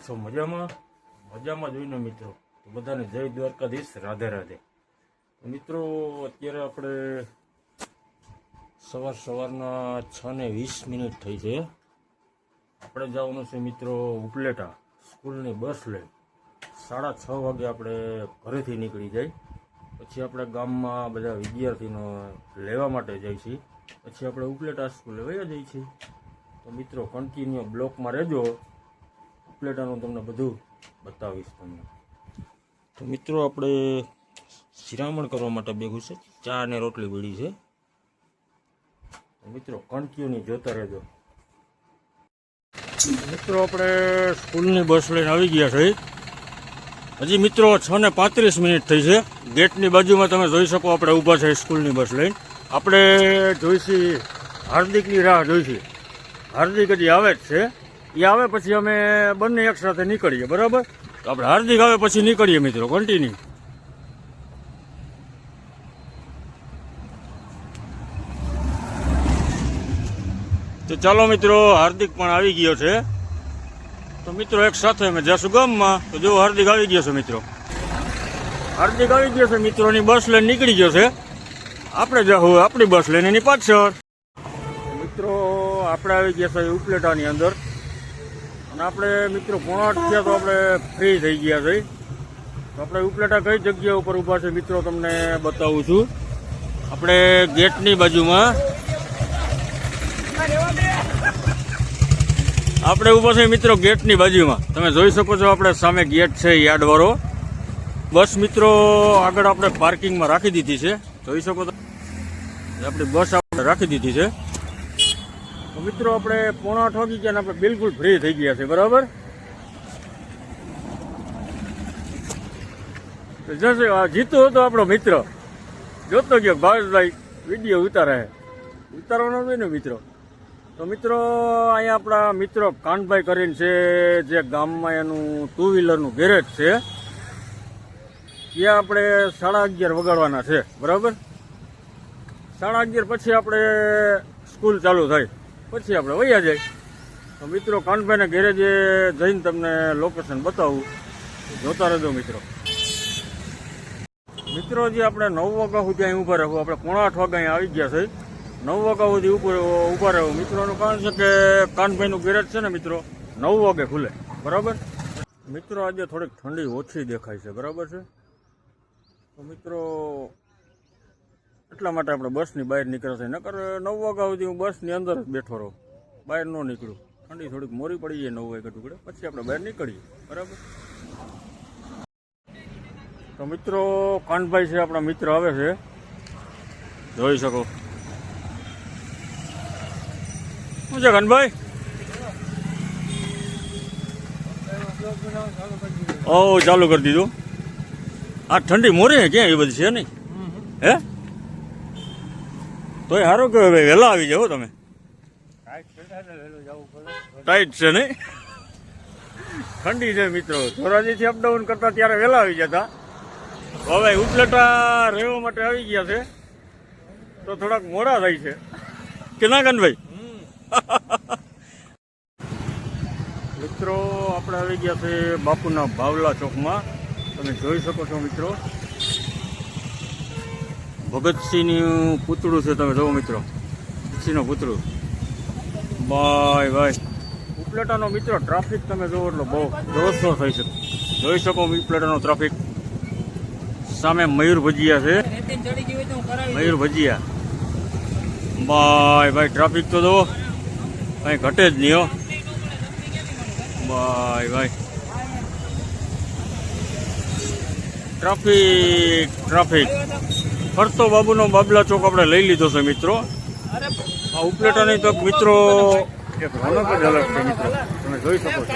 છો? મજામાં મજામાં જોઈને મિત્રો તો બધાને જય દ્વારકાધીશ, રાધે રાધે. મિત્રો અત્યારે આપણે સવારના 6:20 થઈ છે. આપણે જવાનું છે મિત્રો ઉપલેટા. સ્કૂલની બસ લઈ 6:30 વાગે આપણે ઘરેથી નીકળી જાય. પછી આપણે ગામમાં બધા વિદ્યાર્થીનો લેવા માટે જઈએ છીએ. પછી આપણે ઉપલેટા સ્કૂલે વયા જઈએ છીએ. તો મિત્રો કન્ટિન્યુ બ્લોકમાં રહેજો. ઉપલેટાનું તમને બધું બતાવીશ તમને. તો મિત્રો આપણે શિરામણ કરવા માટે બેગું છે, ચા અને રોટલી બીડી છે. તો મિત્રો કન્ટિન્યુ જોતા રહેજો. મિત્રો આપણે સ્કૂલની બસ લઈને આવી ગયા છે. હજી મિત્રો 6:35 થઈ છે. ગેટની બાજુમાં તમે જોઈ શકો આપણે ઊભા છે સ્કૂલની બસ લઈને. આપણે જોઈશી હાર્દિકની રાહ જોઈશી. હાર્દિક હજી આવે જ છે. એ આવે પછી અમે બંને એક સાથે નીકળીએ, બરાબર? તો આપણે હાર્દિક આવે પછી નીકળીએ મિત્રો, કન્ટિન્યુ. તો ચાલો મિત્રો, હાર્દિક પણ આવી ગયો છે. તો મિત્રો એક સાથે અમે જશું ગામમાં. તો જો હાર્દિક આવી ગયો છે મિત્રો. હાર્દિક આવી ગયો છે મિત્રોની બસ લઈને નીકળી ગયો છે. આપણે જવું આપણી બસ લઈને એની પાછળ. મિત્રો આપણે આવી ગયા છે ઉપલેટાની અંદર. અને આપણે મિત્રો 7:30 થયા તો આપણે ફ્રી થઈ ગયા છે. તો આપણે ઉપલેટા કઈ જગ્યા ઉપર ઊભા છે મિત્રો તમને બતાવું છું. આપણે ગેટની બાજુમાં આપણે ઊભા છે મિત્રો ગેટની બાજુમાં. તમે જોઈ શકો છો આપણે સામે ગેટ છે યાર્ડવાળો. બસ મિત્રો આગળ આપણે પાર્કિંગમાં રાખી દીધી છે. જોઈ શકો છો આપણી બસ આપણે રાખી દીધી છે. તો મિત્રો આપણે 7:30 વાગી ગયા ને આપણે બિલકુલ ફ્રી થઈ ગયા છે, બરાબર? જશે જીતો હતો આપણો મિત્ર, જોતો ગયો ભાવેશભાઈ વિડીયો ઉતારવાનો હોય ને મિત્રો. તો મિત્રો અહીંયા આપણા મિત્રો કાનભાઈ કરીને છે, જે ગામમાં એનું 2 વ્હીલરનું ગેરેજ છે. ત્યાં આપણે 11:30 વગાડવાના છે, બરાબર? 11:30 પછી આપણે સ્કૂલ ચાલુ થાય, પછી આપણે વયા જાય. તો મિત્રો કાનભાઈના ગેરેજે જઈને તમને લોકેશન બતાવું, જોતા રહેજો મિત્રો. મિત્રો જે આપણે 9 વાગ્યા સુધી અહીં ઊભા રહેવું. આપણે 7:45 વાગે અહીં આવી ગયા છે. 9 વાગ્યા સુધી ઊભા રહેવું. મિત્રોનું કારણ છે કે કાનભાઈનું ગેરેજ છે ને મિત્રો 9 વાગે ખુલે, બરાબર? મિત્રો આજે થોડીક ઠંડી ઓછી દેખાય છે, બરાબર છે? તો મિત્રો એટલા માટે આપણે બસની બહાર નીકળ્યા છે. નકર 9 વાગ્યા સુધી હું બસની અંદર જ બેઠો રહું, બહાર ન નીકળું. ઠંડી થોડીક મોરી પડી જાય 9 વાગ્યા ટુકડે, પછી આપણે બહાર નીકળીએ, બરાબર? તો મિત્રો કાનભાઈ છે આપણા મિત્ર આવે છે, જોઈ શકો. શું છે કાનભાઈ? ઓ ચાલુ કરી દીધું. આ ઠંડી મોરી ક્યાં એ બધી છે નહીં? હે તોય સારું કે ભાઈ વહેલા આવી જાઓ તમે. ટાઈટ છે નહીં? ઠંડી છે મિત્રો. ધોરાજીથી અપડાઉન કરતા ત્યારે વહેલા આવી જતા. હવે ઉપલેટા રહેવા માટે આવી ગયા છે તો થોડાક મોડા થાય છે કે ના કાનભાઈ? મિત્રો આપણે આવી ગયા છે બાપુના ભાવલા ચોકમાં. તમે જોઈ શકો છો મિત્રો, ભગતસિંહનું પૂતળું છે. તમે જોવો મિત્રો, ભગતસિંહનું પૂતળું. ભાઈ ઉપલેટાનો મિત્રો ટ્રાફિક તમે જોવો એટલે બહુ જોશો થઈ શકે. જોઈ શકો ઉપલેટાનો ટ્રાફિક. સામે મયુર ભજીયા છે, મયુર ભજીયા. ભાઈ ટ્રાફિક તો જુઓ, કંઈ ઘટે જ નહીં હો. ભાઈ ટ્રાફિક. ફરતો બાબુનો બાબલા ચોક આપણે લઈ લીધો છે મિત્રો. આ ઉપલેટાની તો મિત્રો એક રોનક જ અલગ છે મિત્રો, તમે જોઈ શકો છો.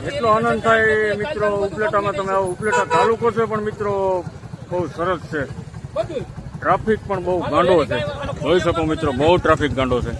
એટલો આનંદ થાય મિત્રો ઉપલેટામાં. તમે આવો ઉપલેટા તાલુકો છે પણ મિત્રો બહુ સરસ છે. ટ્રાફિક પણ બહુ ગાંડો છે, જોઈ શકો મિત્રો, બહુ ટ્રાફિક ગાંડો છે.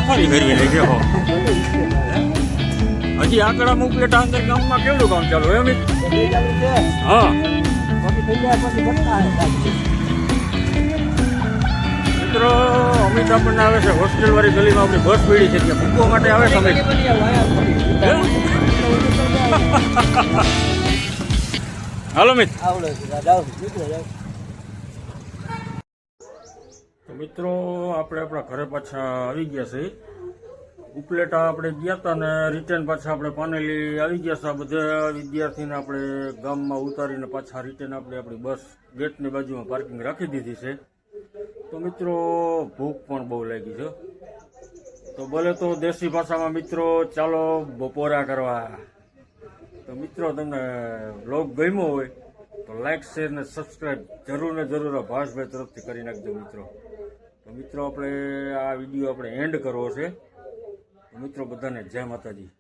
સફારી કરવી લઈ છે હો હજી આગળ આમ ઉપલેટા અંદર ગામમાં કેવડું કામ ચાલુ એમ હા મિત્રો અમિત આપણને આવે છે હોસ્ટેલ વાળી ગલીમાં આપણી બસ પીડી છે ત્યાં મૂકવા માટે આવે છે અમિત હાલો મિત તો મિત્રો આપણે આપણા ઘરે પાછા આવી ગયા છે ઉપલેટા આપણે ગયા હતા ને રિટર્ન પાછા આપણે પાનેલી આવી ગયા હતા બધા વિદ્યાર્થીને આપણે ગામમાં ઉતારીને પાછા રિટર્ન આપણે આપણી બસ ગેટની બાજુમાં પાર્કિંગ રાખી દીધી છે તો મિત્રો ભૂખ પણ બહુ લાગી છે તો બોલે તો દેશી ભાષામાં મિત્રો ચાલો બપોરા કરવા તો મિત્રો તમને બ્લોગ ગમ્યો હોય તો લાઈક શેર ને સબસ્ક્રાઈબ જરૂર ને જરૂર ભાસભાઈ તરફથી કરી નાખજો મિત્રો તો મિત્રો આપણે આ વિડીયો આપણે એન્ડ કરવો છે મિત્રો બધાને જય માતાજી